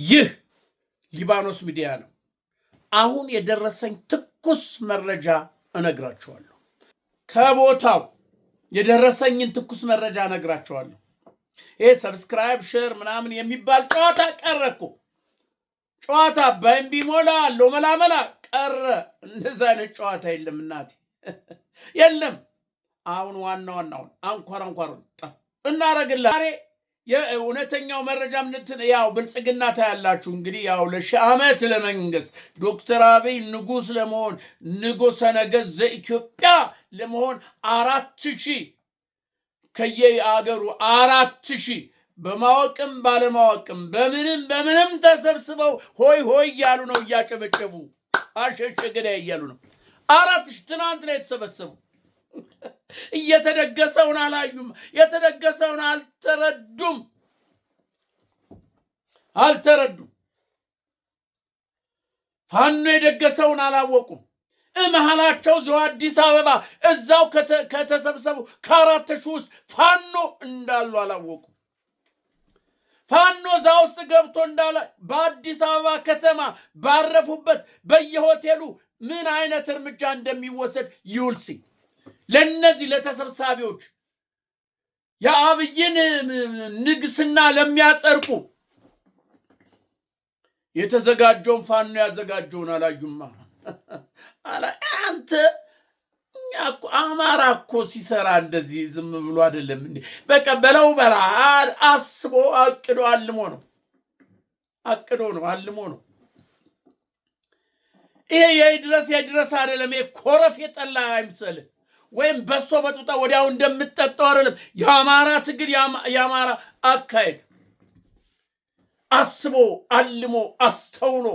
ይህ ሊባኖስ ሚዲያ ነው። አሁን የደረሰኝ ትኩስ መረጃ እነግራችኋለሁ። ከቦታው የደረሰኝን ትኩስ መረጃ እነግራችኋለሁ። ይሄ ሰብስክራይብ ሼር ምናምን የሚባል ጨዋታ ቀረኩ። ጨዋታ ባይም ቢሞላ ሎመላመላ ቀረ። እንደዛ አይነት ጨዋታ የለም እናቴ የለም። አሁን ዋናውን አንኳሩን እናረግላ የእውነተኛው መረጃ ያው ብልጽግና ታያላችሁ። እንግዲህ ያው ለሺህ ዓመት ለመንግስት ዶክተር አብይ ንጉስ ለመሆን ንጉሠ ነገሥት ዘኢትዮጵያ ለመሆን 4000 ከየአገሩ 4000 በማወቅም ባለማወቅም በምንም ተሰብስበው ሆይ ሆይ እያሉ ነው፣ እያጨበጨቡ አሸሸ ገዳይ እያሉ ነው። 4000 ትናንት ነው የተሰበሰቡ። እየተደገሰውን አላዩም፣ የተደገሰውን አልተረዱም። ፋኖ የደገሰውን አላወቁም። መሃላቸው ዘው አዲስ አበባ እዛው ከተሰበሰቡ ከ4000 ውስጥ ፋኖ እንዳሉ አላወቁም። ፋኖ እዛ ውስጥ ገብቶ እንዳለ በአዲስ አበባ ከተማ ባረፉበት በየሆቴሉ ምን አይነት እርምጃ እንደሚወሰድ ይውልሲ ለነዚህ ለተሰብሳቢዎች የአብይን ንግስና ለሚያጸርቁ የተዘጋጀውን ፋኖ ያዘጋጀውን አላዩማ። አንተ አማራ እኮ ሲሰራ እንደዚህ ዝም ብሎ አይደለም እንዴ? በቃ በለው በላ አስቦ አቅዶ አልሞ ነው። ይሄ የድረስ አይደለም። ኮረፍ የጠላ አይምሰልህ፣ ወይም በሶ በጡጣ ወዲያው እንደምትጠጣው አይደለም። የአማራ ትግል የአማራ አካሄድ አስቦ አልሞ አስተውሎ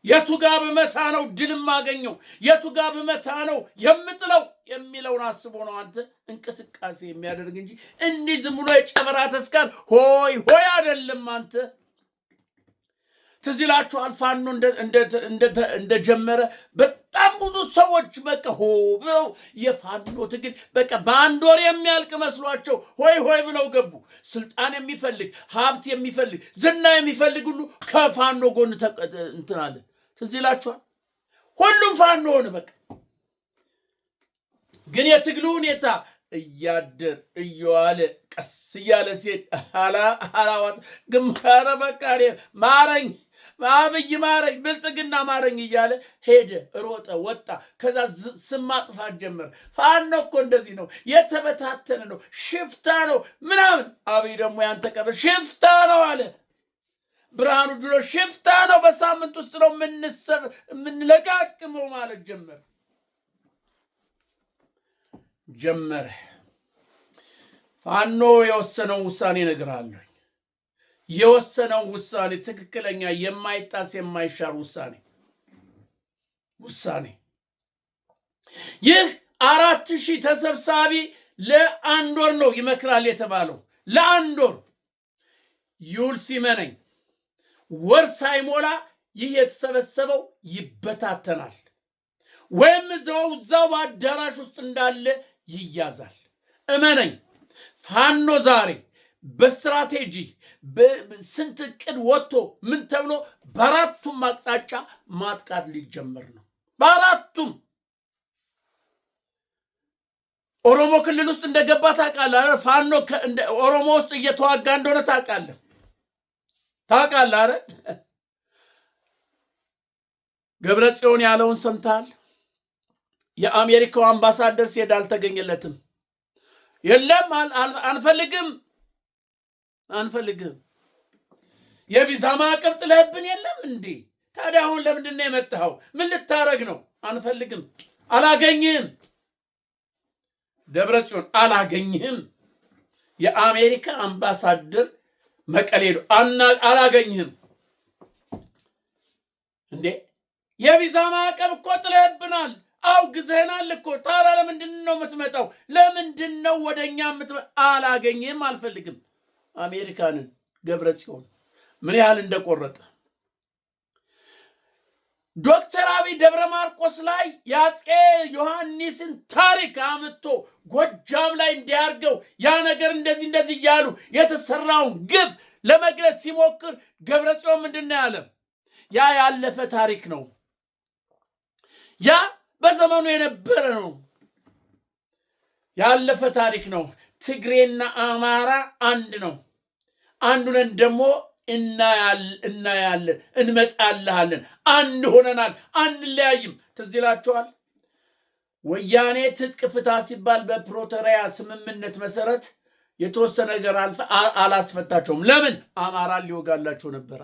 የቱጋ በመታ ነው ድል ማገኘው፣ የቱጋ በመታ ነው የምጥለው የሚለውን አስቦ ነው አንተ እንቅስቃሴ የሚያደርግ እንጂ እንዲህ ዝም ብሎ የጨበራ ተስካር ሆይ ሆይ አይደለም። አንተ ትዝ ይላችኋል ፋኖ እንደጀመረ በጣም ብዙ ሰዎች በቃ ሆ ብለው የፋኖ ትግል በቃ በአንድ ወር የሚያልቅ መስሏቸው ሆይ ሆይ ብለው ገቡ። ስልጣን የሚፈልግ ሀብት የሚፈልግ ዝና የሚፈልግ ሁሉ ከፋኖ ጎን እንትናለ። ትዝ ይላችኋል። ሁሉም ፋኖ ሆነ። በቃ ግን የትግሉ ሁኔታ እያደር እየዋለ ቀስ እያለ ሲሄድ አላዋት ግንባረ በቃ ማረኝ አብይ ማረኝ ብልጽግና ማረኝ እያለ ሄደ፣ ሮጠ፣ ወጣ። ከዛ ስም ማጥፋት ጀመረ። ፋኖ እኮ እንደዚህ ነው፣ የተበታተነ ነው፣ ሽፍታ ነው ምናምን። አብይ ደግሞ ያንተ ቀበ ሽፍታ ነው አለ። ብርሃኑ ጁሎ ሽፍታ ነው፣ በሳምንት ውስጥ ነው የምንለቃቅመው ማለት ጀመረ። ፋኖ የወሰነው ውሳኔ እነግርሃለሁ። የወሰነው ውሳኔ ትክክለኛ የማይጣስ የማይሻር ውሳኔ። ይህ 4000 ተሰብሳቢ ለአንድ ወር ነው ይመክራል የተባለው። ለአንድ ወር ይውል ሲመነኝ ወር ሳይሞላ ይህ የተሰበሰበው ይበታተናል፣ ወይም እዛው አዳራሽ ውስጥ እንዳለ ይያዛል። እመነኝ። ፋኖ ዛሬ በስትራቴጂ በስንት ዕቅድ ወጥቶ ምን ተብሎ በአራቱም አቅጣጫ ማጥቃት ሊጀመር ነው። በአራቱም ኦሮሞ ክልል ውስጥ እንደገባ ታውቃለህ። ፋኖ ኦሮሞ ውስጥ እየተዋጋ እንደሆነ ታውቃለህ አይደል? ገብረ ጽዮን ያለውን ሰምተሃል? የአሜሪካው አምባሳደር ሲሄድ አልተገኘለትም። የለም አንፈልግም የቪዛ ማዕቀብ ጥለህብን የለም እንዴ? ታዲያ አሁን ለምንድን ነው የመጣኸው? ምን ልታረግ ነው? አንፈልግም፣ አላገኝህም። ደብረ ጽዮን አላገኝህም። የአሜሪካ አምባሳደር መቀሌ ነው፣ አላገኝህም እንዴ? የቪዛ ማዕቀብ እኮ ጥለህብናል፣ አውግዘህናል እኮ። ታዲያ ለምንድን ነው የምትመጣው? ለምንድን ነው ወደኛ የምትመጣው? አላገኝህም፣ አልፈልግም። አሜሪካንን ገብረ ጽዮን ምን ያህል እንደቆረጠ ዶክተር አብይ ደብረ ማርቆስ ላይ ያጼ ዮሐንስን ታሪክ አምጥቶ ጎጃም ላይ እንዲያርገው ያ ነገር እንደዚህ እያሉ የተሰራውን ግብ ለመግለጽ ሲሞክር ገብረጽዮን ምንድነው ያለ? ያ ያለፈ ታሪክ ነው። ያ በዘመኑ የነበረ ነው። ያለፈ ታሪክ ነው። ትግሬና አማራ አንድ ነው። አንዱን ደግሞ እናያለን፣ እንመጣልሃለን፣ አንድ ሆነናል፣ አንለያይም። ትዝ ይላችኋል ወያኔ ትጥቅ ፍታ ሲባል በፕሪቶሪያ ስምምነት መሰረት የተወሰነ ነገር አላስፈታቸውም። ለምን? አማራን ሊወጋላቸው ነበረ።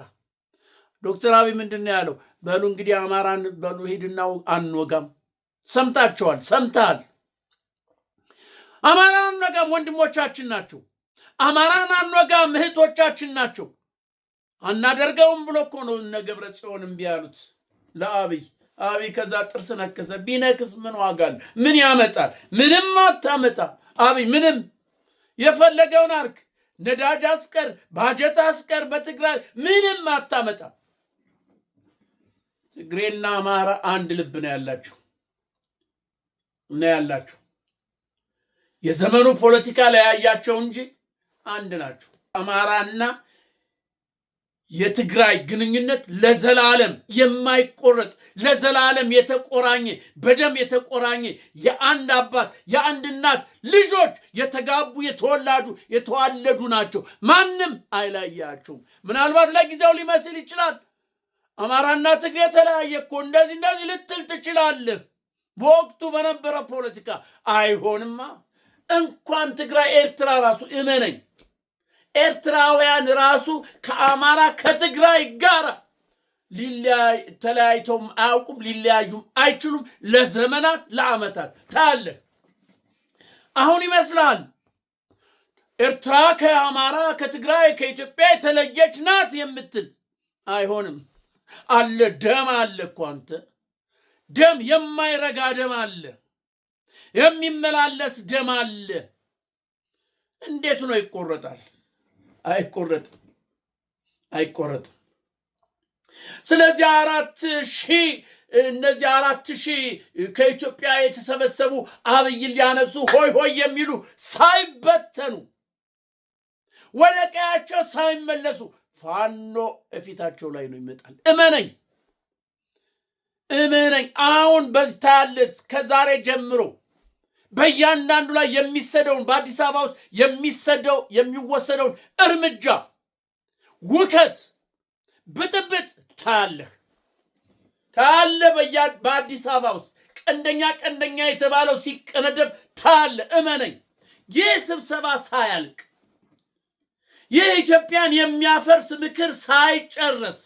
ዶክተር አብይ ምንድነው ያለው? በሉ እንግዲህ አማራን በሉ ሂድና አንወጋም። ሰምታችኋል፣ ሰምተሃል። አማራን አንወጋም፣ ወንድሞቻችን ናቸው። አማራን አንወጋም፣ እህቶቻችን ናቸው። አናደርገውም ብሎ እኮ ነው እነ ገብረጽዮን እምቢ ያሉት ለአብይ። አብይ ከዛ ጥርስ ነከሰ። ቢነክስ ምን ዋጋ አለ? ምን ያመጣል? ምንም አታመጣ። አብይ ምንም የፈለገውን አርክ፣ ነዳጅ አስቀር፣ ባጀት አስቀር፣ በትግራይ ምንም አታመጣ። ትግሬና አማራ አንድ ልብ ነው ያላቸው። የዘመኑ ፖለቲካ ላይ ያያቸው እንጂ አንድ ናቸው። አማራና የትግራይ ግንኙነት ለዘላለም የማይቆረጥ ለዘላለም የተቆራኘ በደም የተቆራኘ የአንድ አባት የአንድ እናት ልጆች የተጋቡ የተዋለዱ ናቸው። ማንም አይለያቸውም። ምናልባት ለጊዜው ሊመስል ይችላል። አማራና ትግሬ የተለያየ እኮ እንደዚህ ልትል ትችላለህ። በወቅቱ በነበረ ፖለቲካ አይሆንማ። እንኳን ትግራይ ኤርትራ ራሱ እመነኝ፣ ኤርትራውያን ራሱ ከአማራ ከትግራይ ጋር ተለያይተውም አያውቁም፣ ሊለያዩም አይችሉም። ለዘመናት ለዓመታት ታያለህ። አሁን ይመስላል ኤርትራ ከአማራ ከትግራይ ከኢትዮጵያ የተለየች ናት የምትል አይሆንም። አለ ደም አለ እኮ አንተ፣ ደም የማይረጋ ደም አለ፣ የሚመላለስ ደም አለ። እንዴት ነው ይቆረጣል? አይቆረጥም። ስለዚህ 4,000 ከኢትዮጵያ የተሰበሰቡ አብይን ሊያነግሱ ሆይ ሆይ የሚሉ ሳይበተኑ ወደ ቀያቸው ሳይመለሱ ፋኖ እፊታቸው ላይ ነው ይመጣል። እመነኝ። አሁን በዝታለት ከዛሬ ጀምሮ በእያንዳንዱ ላይ የሚሰደውን በአዲስ አበባ ውስጥ የሚወሰደውን እርምጃ፣ ውከት፣ ብጥብጥ ታያለህ። በአዲስ አበባ ውስጥ ቀንደኛ የተባለው ሲቀነደብ ታያለህ። እመነኝ። ይህ ስብሰባ ሳያልቅ ይህ ኢትዮጵያን የሚያፈርስ ምክር ሳይጨረስ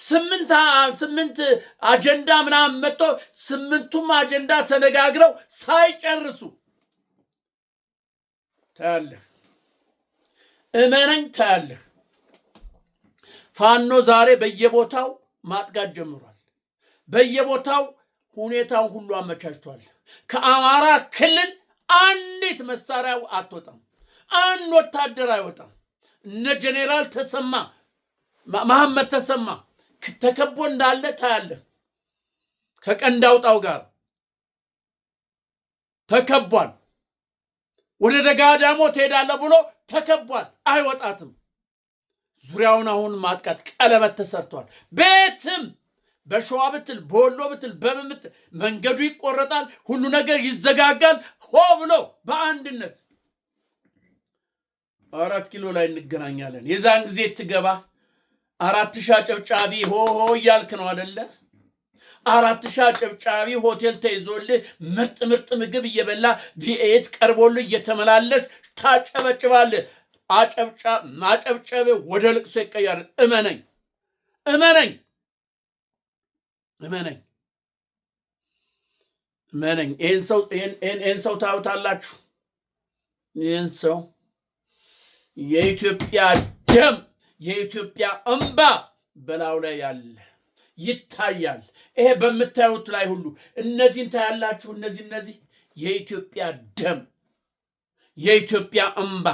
8 አጀንዳ ምናምን መጥቶ 8ቱም አጀንዳ ተነጋግረው ሳይጨርሱ ታያለህ። እመነኝ፣ ታያለህ። ፋኖ ዛሬ በየቦታው ማጥቃት ጀምሯል። በየቦታው ሁኔታውን ሁሉ አመቻችቷል። ከአማራ ክልል አንዲት መሳሪያ አትወጣም፣ አንድ ወታደር አይወጣም። እነ ጄኔራል ተሰማ መሐመድ ተሰማ ተከቦ እንዳለ ታያለህ። ከቀንድ አውጣው ጋር ተከቧል። ወደ ደጋዳሞ ትሄዳለህ ብሎ ተከቧል። አይወጣትም። ዙሪያውን አሁን ማጥቃት ቀለበት ተሰርቷል። ቤትም በሸዋ ብትል በወሎ ብትል በምምት መንገዱ ይቆረጣል። ሁሉ ነገር ይዘጋጋል። ሆ ብሎ በአንድነት 4 ኪሎ ላይ እንገናኛለን። የዛን ጊዜ ትገባ 4,000 አጨብጫቢ ሆ እያልክ ነው አደለ? 4,000 አጨብጫቢ ሆቴል ተይዞልህ ምርጥ ምግብ እየበላ ቪኤት ቀርቦልህ እየተመላለስ ታጨበጭባለህ። ማጨብጨብ ወደ ልቅሶ ይቀየራል። እመነኝ። ይህን ሰው ታዩታላችሁ። ይህን ሰው የኢትዮጵያ ደም የኢትዮጵያ እንባ በላዩ ላይ ያለ ይታያል። ይሄ በምታዩት ላይ ሁሉ እነዚህን ታያላችሁ። እነዚህ የኢትዮጵያ ደም፣ የኢትዮጵያ እንባ፣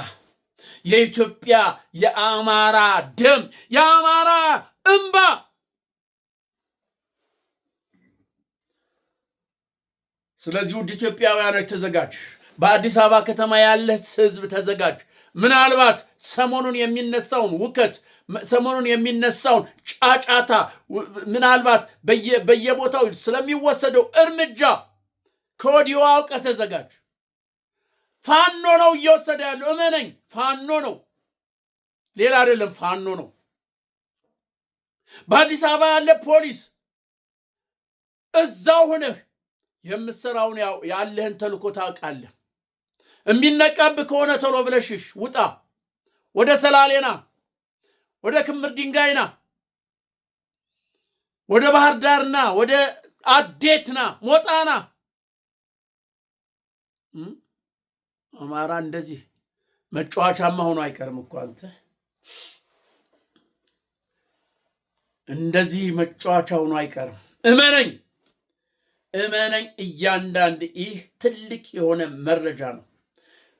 የኢትዮጵያ የአማራ ደም፣ የአማራ እንባ። ስለዚህ ውድ ኢትዮጵያውያኖች ተዘጋጅ። በአዲስ አበባ ከተማ ያለ ህዝብ ተዘጋጅ። ምናልባት ሰሞኑን የሚነሳውን ውከት፣ ሰሞኑን የሚነሳውን ጫጫታ፣ ምናልባት በየቦታው ስለሚወሰደው እርምጃ ከወዲሁ አውቀህ ተዘጋጅ። ፋኖ ነው እየወሰደ ያለው፣ እመነኝ፣ ፋኖ ነው፣ ሌላ አይደለም፣ ፋኖ ነው። በአዲስ አበባ ያለ ፖሊስ እዛው ሆነህ የምትሰራውን ያለህን ተልኮ ታውቃለህ። የሚነቃብህ ከሆነ ቶሎ ብለህ ሽሽ፣ ውጣ፣ ወደ ሰላሌና፣ ወደ ክምር ድንጋይና፣ ወደ ባህር ዳርና፣ ወደ አዴትና፣ ሞጣና። አማራ እንደዚህ መጫወቻማ ሆኖ አይቀርም እኮ አንተ። እንደዚህ መጫወቻ ሆኖ አይቀርም። እመነኝ እመነኝ። እያንዳንድ ይህ ትልቅ የሆነ መረጃ ነው።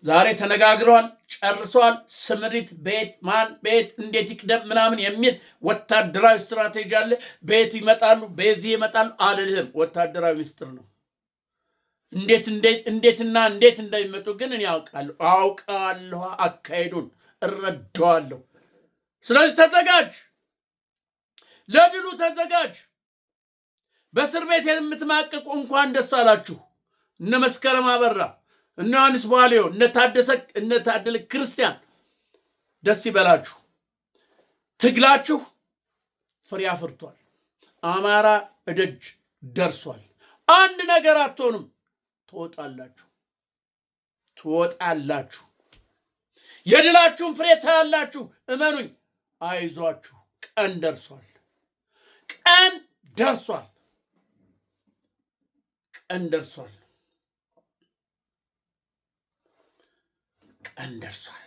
ዛሬ ተነጋግረዋል፣ ጨርሰዋል። ስምሪት ቤት ማን ቤት እንዴት ይቅደም ምናምን የሚል ወታደራዊ ስትራቴጂ አለ። ቤት ይመጣሉ፣ በዚህ ይመጣሉ አልልህም። ወታደራዊ ምስጢር ነው። እንዴትና እንዴት እንደሚመጡ ግን እኔ አውቃለሁ። አካሄዱን እረዳዋለሁ። ስለዚህ ተዘጋጅ፣ ለድሉ ተዘጋጅ። በእስር ቤት የምትማቅቁ እንኳን ደስ አላችሁ። እነ መስከረም አበራ፣ እነ ዮሐንስ ቧልዮ፣ እነ ታደለ ክርስቲያን ደስ ይበላችሁ። ትግላችሁ ፍሬ አፍርቷል። አማራ እደጅ ደርሷል። አንድ ነገር አትሆንም፣ ትወጣላችሁ። የድላችሁን ፍሬ ታያላችሁ። እመኑኝ፣ አይዟችሁ። ቀን ደርሷል። ቀን ደርሷል። ቀን ደርሷል። ቀን ደርሷል።